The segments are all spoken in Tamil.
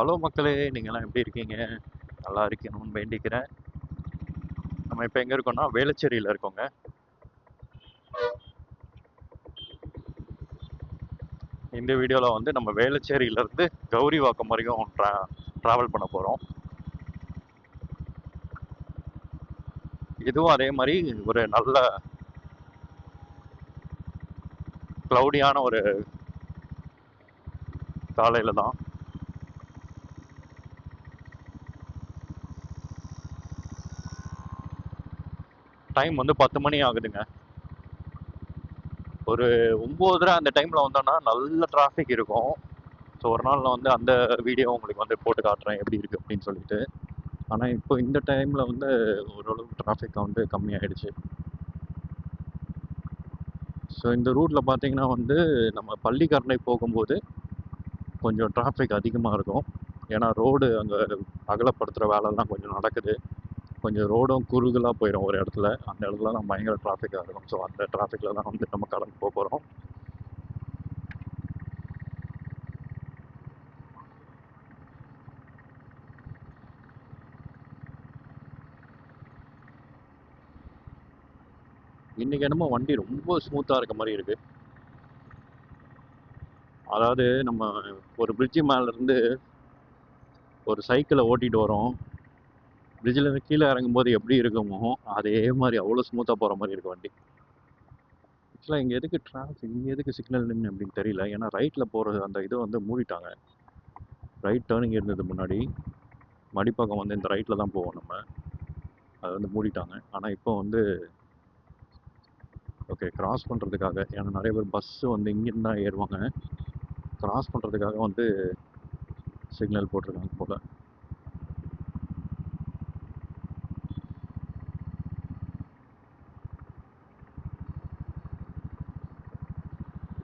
ஹலோ மக்களே, நீங்கள்லாம் எப்படி இருக்கீங்க? நல்லா இருக்கணும்னு வேண்டிக்கிறேன். நம்ம இப்போ எங்கே இருக்கோம்னா வேளச்சேரியில் இருக்கோங்க. இந்த வீடியோவில் வந்து நம்ம வேளச்சேரியிலேருந்து கௌரிவாக்கம் வரைக்கும் ட்ராவல் பண்ண போகிறோம். இதுவும் அதே மாதிரி ஒரு நல்ல க்ளவுடியான ஒரு காலையில் தான். டைம் வந்து 10 மணி ஆகுதுங்க. ஒரு 9:30 அந்த டைமில் வந்தோன்னா நல்ல டிராஃபிக் இருக்கும். ஸோ ஒரு நாள் நான் வந்து அந்த வீடியோ உங்களுக்கு வந்து போட்டு காட்டுறேன் எப்படி இருக்குது அப்படின்னு சொல்லிட்டு. ஆனால் இப்போ இந்த டைமில் வந்து ஓரளவுக்கு டிராஃபிக் வந்து கம்மியாயிடுச்சு. ஸோ இந்த ரூட்டில் பார்த்தீங்கன்னா வந்து நம்ம பள்ளிக்கரணை போகும்போது கொஞ்சம் டிராஃபிக் அதிகமாக இருக்கும். ஏன்னா ரோடு அங்கே அகலப்படுத்துகிற வேலைலாம் கொஞ்சம் நடக்குது. கொஞ்சம் ரோடும் குறுகலாக போயிடும் ஒரு இடத்துல. அந்த இடத்துல தான் பயங்கர டிராஃபிக்காக இருக்கும். ஸோ அந்த டிராஃபிக்கில் தான் வந்து நம்ம கடந்து போக போகிறோம். இன்றைக்கி என்னமோ வண்டி ரொம்ப ஸ்மூத்தாக இருக்க மாதிரி இருக்குது. அதாவது நம்ம ஒரு பிரிட்ஜு மேலேருந்து ஒரு சைக்கிளை ஓட்டிகிட்டு வரோம். பிரிட்ஜிலேருந்து கீழே இறங்கும்போது எப்படி இருக்குமோ அதே மாதிரி அவ்வளோ ஸ்மூத்தாக போகிற மாதிரி இருக்குது வண்டி. ஆக்சுவலாக இங்கே எதுக்கு டிராஃபிக், இங்கே எதுக்கு சிக்னல் நின்று அப்படின்னு தெரியல. ஏன்னா ரைட்டில் போகிறது அந்த இதை வந்து மூடிட்டாங்க. ரைட் டேர்னிங் இருந்தது முன்னாடி. மடிப்பக்கம் வந்து இந்த ரைட்டில் தான் போவோம் நம்ம. அதை வந்து மூடிட்டாங்க. ஆனால் இப்போ வந்து ஓகே கிராஸ் பண்ணுறதுக்காக, ஏன்னா நிறைய பேர் பஸ்ஸு வந்து இங்கேருந்து தான் ஏறுவாங்க. கிராஸ் பண்ணுறதுக்காக வந்து சிக்னல் போட்டிருக்காங்க போல்.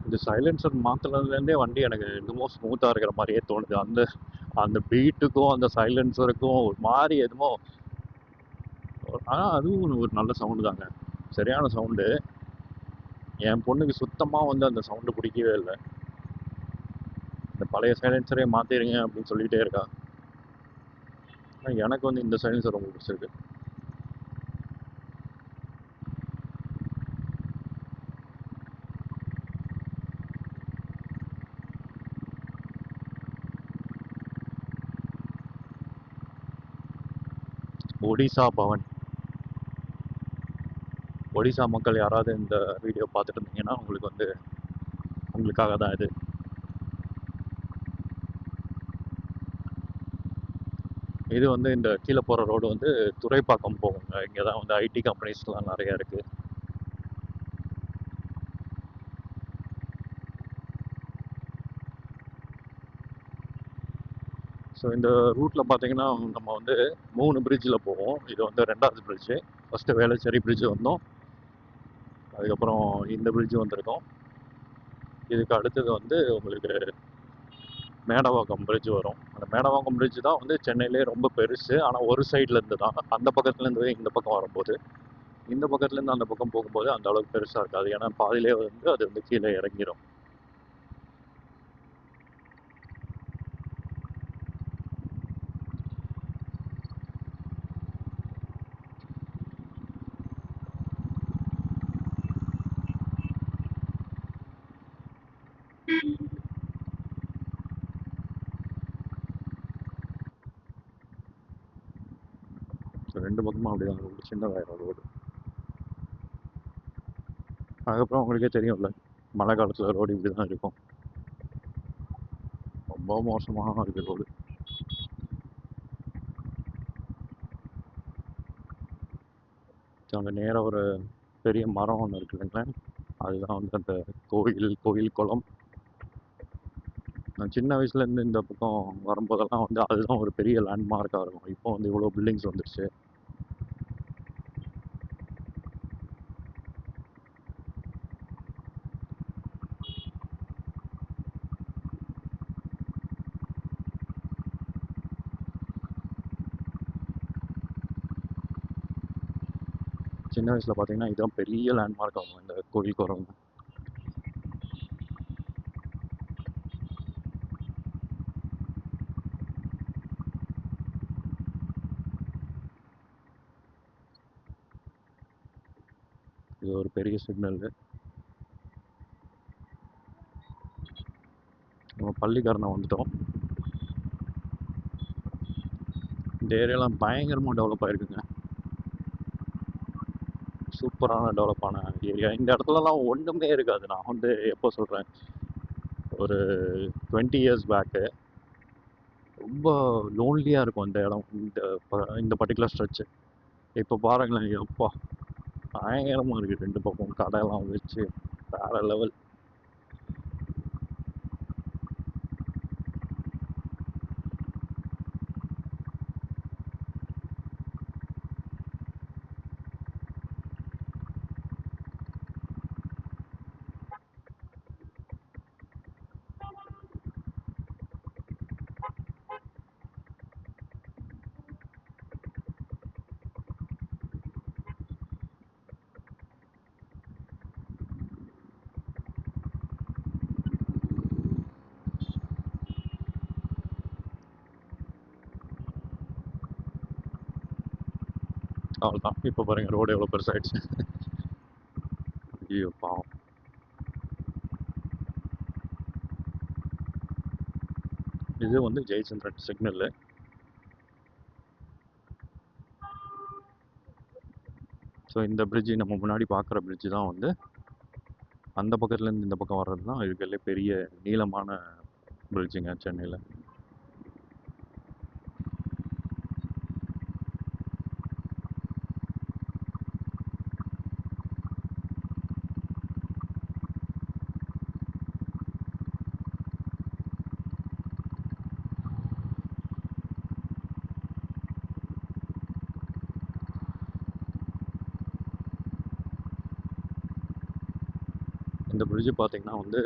இந்த சைலன்சர் மாற்றினதுலேருந்தே வண்டி எனக்கு என்னமோ ஸ்மூத்தாக இருக்கிற மாதிரியே தோணுது. அந்த அந்த பீட்டுக்கும் அந்த சைலன்சருக்கும் ஒரு மாதிரி எதுமோ. ஆனால் அதுவும் ஒரு நல்ல சவுண்டு தாங்க, சரியான சவுண்டு. என் பொண்ணுக்கு சுத்தமாக வந்து அந்த சவுண்டு பிடிக்கவே இல்லை. இந்த பழைய சைலன்சரே மாற்றிடுங்க அப்படின்னு சொல்லிகிட்டே இருக்கா. ஆனால் எனக்கு வந்து இந்த சைலன்சர் ரொம்ப பிடிச்சிருக்கு. ஒடிசா பவன். ஒடிசா மக்கள் யாராவது இந்த வீடியோ பார்த்துட்டு இருந்தீங்கன்னா உங்களுக்கு வந்து உங்களுக்காக தான் இது. இது வந்து இந்த கீழே போகிற ரோடு வந்து துறைப்பாக்கம் போகுங்க. இங்கே தான் வந்து ஐடி கம்பெனிஸ்லாம் நிறையா இருக்குது. ஸோ இந்த ரூட்டில் பார்த்தீங்கன்னா நம்ம வந்து 3 பிரிட்ஜில் போவோம். இது வந்து 2வது பிரிட்ஜு. ஃபஸ்ட்டு வேளச்சேரி பிரிட்ஜு வந்தோம், அதுக்கப்புறம் இந்த பிரிட்ஜு வந்திருக்கோம். இதுக்கு அடுத்தது வந்து உங்களுக்கு மேடவாக்கம் பிரிட்ஜ் வரும். அந்த மேடவாக்கம் பிரிட்ஜ் தான் வந்து சென்னையிலே ரொம்ப பெருசு. ஆனால் ஒரு சைட்லேருந்து தான், அந்த பக்கத்துலேருந்து இந்த பக்கம் வரும்போது, இந்த பக்கத்துலேருந்து அந்த பக்கம் போகும்போது அந்த அளவுக்கு பெருசாக இருக்காது. ஏன்னா பாதியிலே வந்து அது வந்து கீழே இறங்கிடும். ஸோ 2 பக்கமும் அப்படி தான் ரொம்ப சின்னதாயிரும் ரோடு. அதுக்கப்புறம் உங்களுக்கே தெரியும்ல, மழை காலத்தில் ரோடு இப்படி தான் இருக்கும். ரொம்ப மோசமாக இருக்குது ரோடு. அங்கே நேராக ஒரு பெரிய மரம் ஒன்று இருக்குது இல்லைங்களேன், அதுதான் வந்து அந்த கோயில் குளம். நான் சின்ன வயசுலேருந்து இந்த பக்கம் வரும்போதெல்லாம் வந்து அதுதான் ஒரு பெரிய லேண்ட்மார்க்காக இருக்கும். இப்போ வந்து இவ்வளோ பில்டிங்ஸ் வந்துடுச்சு. சின்ன வயசில் பார்த்தீங்கன்னா இதுதான் பெரிய லேண்ட்மார்க் ஆகும் இந்த கோயில் குளம். இது ஒரு பெரிய சிக்னல். நம்ம பள்ளிக்கரணை வந்துட்டோம். இந்த ஏரியாலாம் பயங்கரமாக டெவலப் ஆகிருக்குங்க. சூப்பரான டெவலப்பான ஏரியா. இந்த இடத்துலலாம் ஒன்றுமே இருக்காது. நான் வந்து எப்போ சொல்கிறேன், ஒரு 20 இயர்ஸ் பேக்கு ரொம்ப லோன்லியாக இருக்கும் இந்த இடம். இந்த பர்டிகுலர் ஸ்ட்ரெச்சு. இப்போ பாருங்களேன், எப்பா பயங்கரமாக இருக்குது. 2 பக்கம் கடையெல்லாம் வச்சு வேற லெவல். அவ்வளோதான். இப்போ பாருங்கள் ரோடு எவ்வளோ பெருசாகிடுச்சு. ஐயோ பாவம். இது வந்து ஜெயச்சந்திரன் சிக்னல். ஸோ இந்த பிரிட்ஜு நம்ம முன்னாடி பார்க்குற பிரிட்ஜு தான் வந்து அந்த பக்கத்துலேருந்து இந்த பக்கம் வர்றது தான் இருக்கிறதுலே பெரிய நீளமான பிரிட்ஜுங்க சென்னையில். இந்த பிரிட்ஜு பார்த்திங்கன்னா வந்து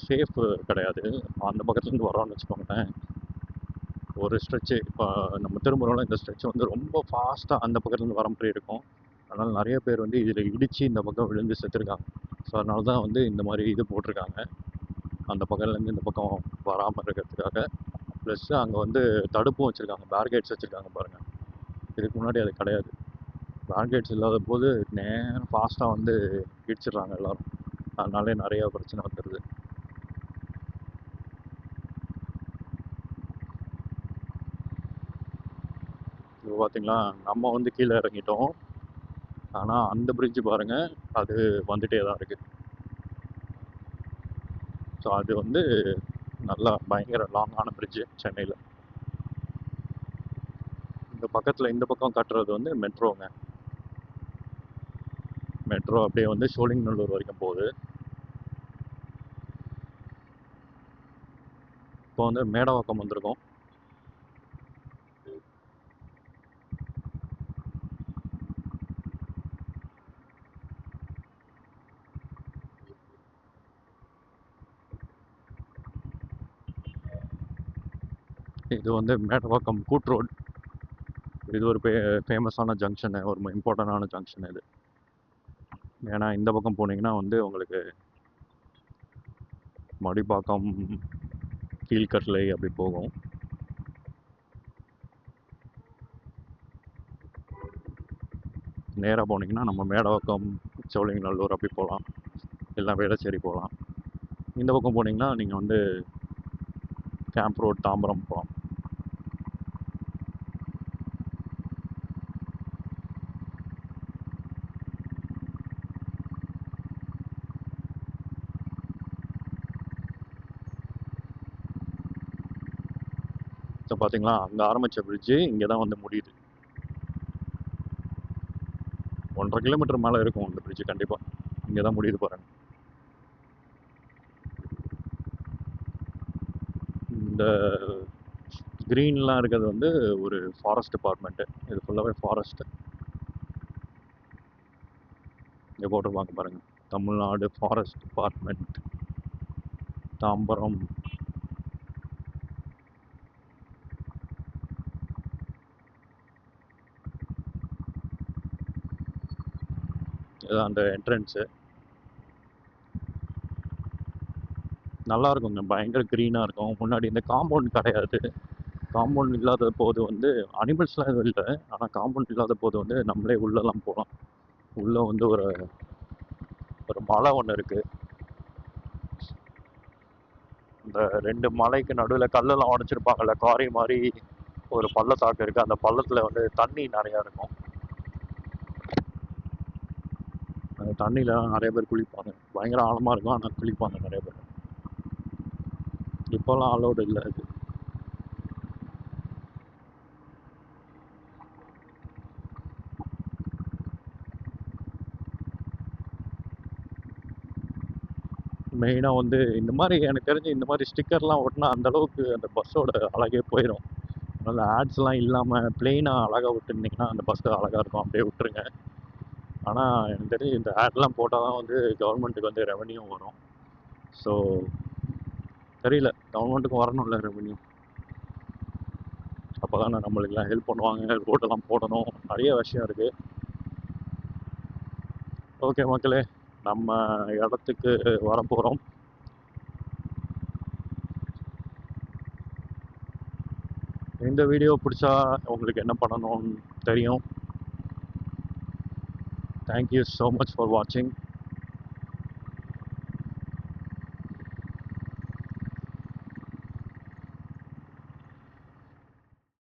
சேஃப் கிடையாது. அந்த பக்கத்துலேருந்து வரோன்னு வச்சுக்கோங்களேன், ஒரு ஸ்ட்ரெச்சு இப்போ நம்ம திரும்புகிறோம்ல, இந்த ஸ்ட்ரெச் வந்து ரொம்ப ஃபாஸ்ட்டாக அந்த பக்கத்துலேருந்து வர மாதிரி இருக்கும். அதனால் நிறைய பேர் வந்து இதில் இடித்து இந்த பக்கம் விழுந்து செத்துருக்காங்க. ஸோ அதனால தான் வந்து இந்த மாதிரி இது போட்டிருக்காங்க, அந்த பக்கத்துலேருந்து இந்த பக்கம் வராமல் இருக்கிறதுக்காக. ப்ளஸ் அங்கே வந்து தடுப்பும் வச்சுருக்காங்க, பேரிகேட்ஸ் வச்சுருக்காங்க பாருங்கள். இதுக்கு முன்னாடி அது கிடையாது. பேரிகேட்ஸ் இல்லாத போது நேரம் ஃபாஸ்ட்டாக வந்து இடிச்சிடுறாங்க எல்லோரும். அதனாலே நிறையா பிரச்சனை வந்துடுது. இப்போ பார்த்தீங்களா, நம்ம வந்து கீழே இறங்கிட்டோம். ஆனால் அந்த பிரிட்ஜு பாருங்கள், அது வந்துகிட்டே தான் இருக்குது. ஸோ அது வந்து நல்லா பயங்கர லாங்கான பிரிட்ஜு சென்னையில். இந்த பக்கத்தில் இந்த பக்கம் கட்டுறது வந்து மெட்ரோங்க. மெட்ரோ அப்படியே வந்து சோழிங்கநல்லூர் வரைக்கும் போகுது. இப்போ வந்து மேடவாக்கம் வந்திருக்கோம். இது வந்து மேடவாக்கம் கூட்ரோட். இது ஒரு ஃபேமஸான ஜங்ஷனு, ஒரு இம்பார்ட்டண்டான ஜங்ஷன் இது. ஏன்னா இந்த பக்கம் போனீங்கன்னா வந்து உங்களுக்கு மடிப்பாக்கம், கீழ்கட்டளை அப்படி போகும். நேராக போனீங்கன்னா நம்ம மேடவாக்கம், சோழிங்கநல்லூர் அப்படி போகலாம், இல்லை வேளச்சேரி போகலாம். இந்த பக்கம் போனீங்கன்னா நீங்கள் வந்து கேம்ப் ரோட், தாம்பரம் போகலாம். ஸோ பார்த்தீங்களா, அங்கே ஆரம்பித்த பிரிட்ஜு இங்கே தான் வந்து முடியுது. 1.5 கிலோமீட்டர் மேலே இருக்கும் அந்த பிரிட்ஜு கண்டிப்பாக. இங்கே தான் முடியுது பாருங்கள். இந்த க்ரீன்லாம் இருக்கிறது வந்து ஒரு ஃபாரஸ்ட் டிபார்ட்மெண்ட்டு. இது ஃபுல்லாகவே ஃபாரஸ்ட்டு. இங்கே போட்டிருப்பாங்க பாருங்கள், தமிழ்நாடு ஃபாரஸ்ட் டிபார்ட்மெண்ட், தாம்பரம். இதுதான் அந்த என்ட்ரன்ஸு. நல்லாயிருக்குங்க, பயங்கர க்ரீனாக இருக்கும். முன்னாடி இந்த காம்பவுண்ட் கிடையாது. காம்பவுண்ட் இல்லாத போது வந்து அனிமல்ஸ்லாம் எதுவும் இல்லை. ஆனால் காம்பவுண்ட் இல்லாத போது வந்து நம்மளே உள்ளெல்லாம் போகலாம். உள்ளே வந்து ஒரு ஒரு மலை ஒன்று இருக்குது. இந்த 2 மலைக்கு நடுவில் கல்லெல்லாம் உடச்சிருப்பாங்கல்ல, குவாரி மாதிரி ஒரு பள்ளத்தாக்கு இருக்குது. அந்த பள்ளத்தில் வந்து தண்ணி நிறையா இருக்கும். அந்த தண்ணியில் நிறைய பேர் குளிப்பாங்க. பயங்கர ஆழமாக இருக்கும், ஆனால் குளிப்பாங்க நிறைய பேர். இப்போல்லாம் அலோடு இல்லை அது. மெயினாக வந்து இந்த மாதிரி எனக்கு தெரிஞ்சு இந்த மாதிரி ஸ்டிக்கர்லாம் ஒட்டினா அந்தளவுக்கு அந்த பஸ்ஸோட அழகே போயிடும். அதனால் ஆட்ஸ்லாம் இல்லாமல் ப்ளெயினாக அழகாக விட்டுருந்தீங்கன்னா அந்த பஸ்ஸு அழகாக இருக்கும், அப்படியே விட்டுருங்க. ஆனால் எனக்கு தெரிஞ்சு இந்த ஆட்லாம் போட்டால் தான் வந்து கவர்மெண்ட்டுக்கு வந்து ரெவன்யூ வரும். ஸோ தெரியல, கவர்மெண்ட்டுக்கும் வரணும்ல ரெவன்யூ. அப்போ தான் நம்மளுக்கெல்லாம் ஹெல்ப் பண்ணுவாங்க, ரோடெல்லாம் போடணும், நிறைய விஷயம் இருக்குது. ஓகே மக்களே, நம்ம இடத்துக்கு வரப்போகிறோம். இந்த வீடியோ பிடிச்சா உங்களுக்கு என்ன பண்ணணும்னு தெரியும். தேங்க்யூ ஸோ மச் ஃபார் வாட்சிங்.